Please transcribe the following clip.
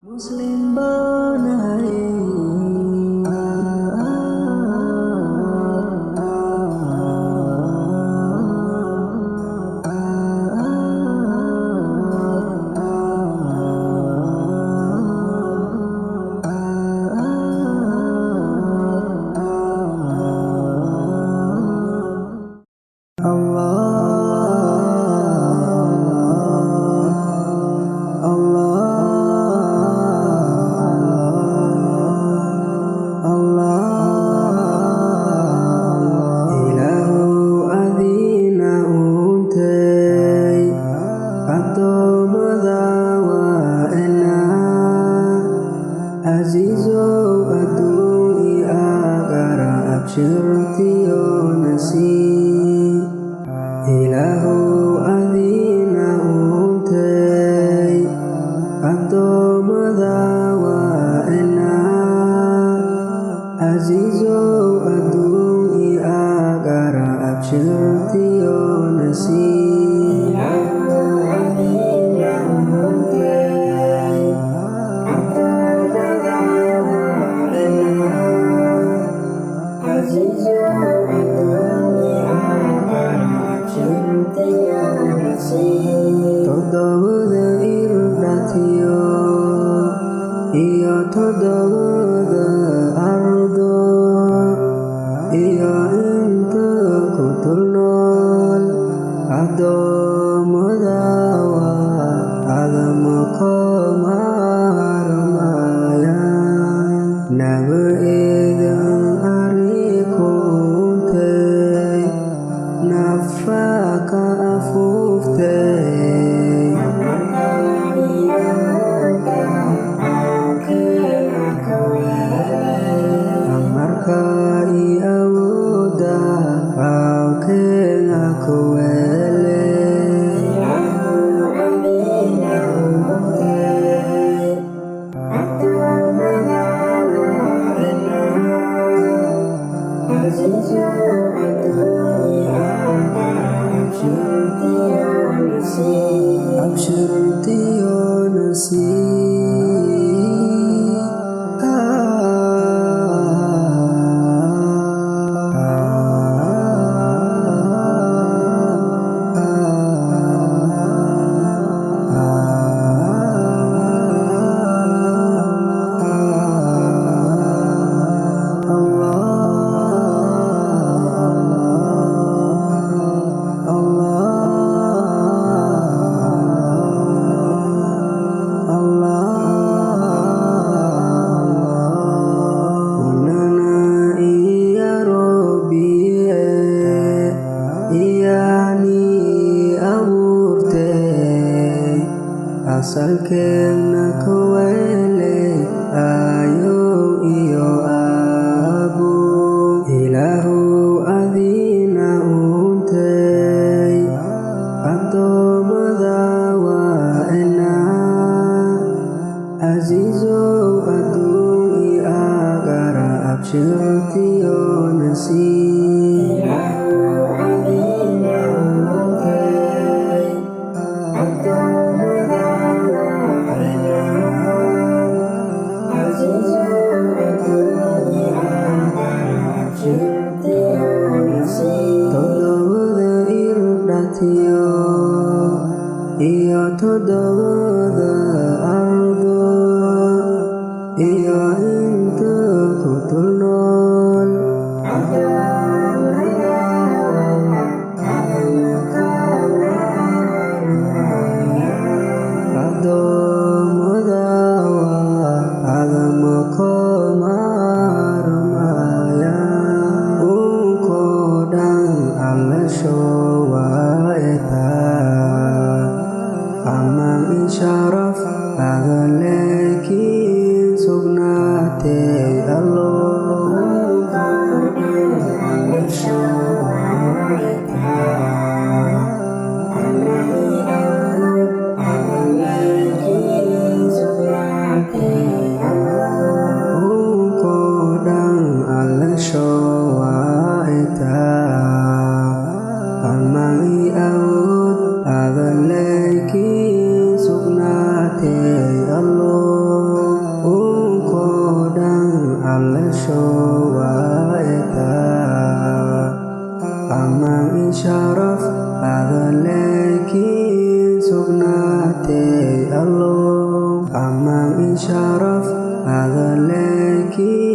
Muslim banai Azizo adui agara abshirtiyo nasi Ilahu adina untay Abdomada wa ena Azizo adui agara abshirtiyo nasi Todavada irdatio Iyo todavada ardo Iyo inta kutulnol Ado madawa Agama komaramaya Naga egang arikuntai Nafaka afuftay Amarkai awuda Pauke ngakuele Abshirtiyo nasi Asal kena kuele ayo iyo abu Ilahu adina untay Abdo madawa ena Azizo adui agara abshirtiyo nasi Todavada irdatio Iyo todavada ardo Iyo inta kutulnol mang isharaf agaleki